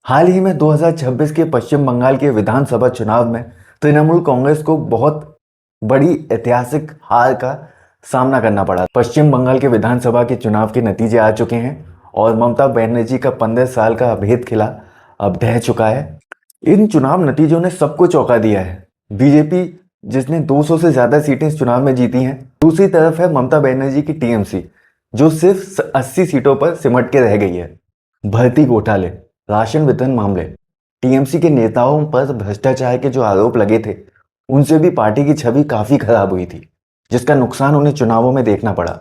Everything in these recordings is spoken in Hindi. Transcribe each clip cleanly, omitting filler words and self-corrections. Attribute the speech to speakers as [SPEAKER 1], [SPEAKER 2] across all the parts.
[SPEAKER 1] हाल ही में 2026 के पश्चिम बंगाल के विधानसभा चुनाव में तृणमूल कांग्रेस को बहुत बड़ी ऐतिहासिक हार का सामना करना पड़ा। पश्चिम बंगाल के विधानसभा के चुनाव के नतीजे आ चुके हैं और ममता बनर्जी का 15 साल का अभेद किला अब ढह चुका है। इन चुनाव नतीजों ने सबको चौंका दिया है। बीजेपी जिसने 200 से ज्यादा सीटें इस चुनाव में जीती हैं, दूसरी तरफ है ममता बनर्जी की टीएमसी जो सिर्फ 80 सीटों पर सिमट के रह गई है। भर्ती घोटाले, राशन वितरण मामले, टीएमसी के नेताओं पर भ्रष्टाचार के जो आरोप लगे थे, उनसे भी पार्टी की छवि काफी खराब हुई थी, जिसका नुकसान उन्हें चुनावों में देखना पड़ा।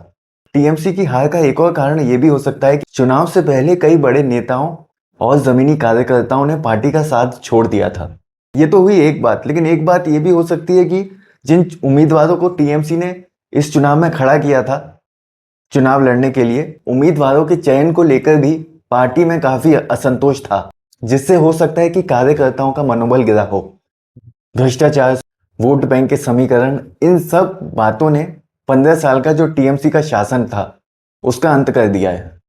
[SPEAKER 1] टीएमसी की हार का एक और कारण यह भी हो सकता है कि चुनाव से पहले कई बड़े नेताओं और जमीनी कार्यकर्ताओं ने पार्टी का साथ छोड़ दिया था। ये तो हुई एक बात, लेकिन एक बात यह भी हो सकती है कि जिन उम्मीदवारों को टीएमसी ने इस चुनाव में खड़ा किया था चुनाव लड़ने के लिए, उम्मीदवारों के चयन को लेकर भी पार्टी में काफी असंतोष था, जिससे हो सकता है कि कार्यकर्ताओं का मनोबल गिरा हो। भ्रष्टाचार, वोट बैंक के समीकरण, इन सब बातों ने 15 साल का जो टीएमसी का शासन था उसका अंत कर दिया है।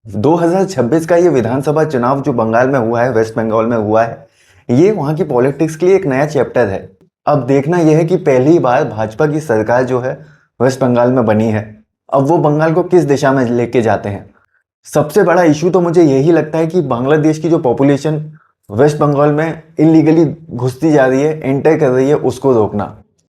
[SPEAKER 1] 2026 का ये विधानसभा चुनाव जो बंगाल में हुआ है, वेस्ट बंगाल में हुआ है, ये वहां की पॉलिटिक्स के लिए एक नया चैप्टर है। अब देखना यह है कि पहली बार भाजपा की सरकार जो है वेस्ट बंगाल में बनी है, अब वो बंगाल को किस दिशा में लेके जाते हैं। सबसे बड़ा इशू तो मुझे यही लगता है कि बांग्लादेश की जो पॉपुलेशन वेस्ट बंगाल में इलीगली घुसती जा रही है, एंटर कर रही है, उसको रोकना।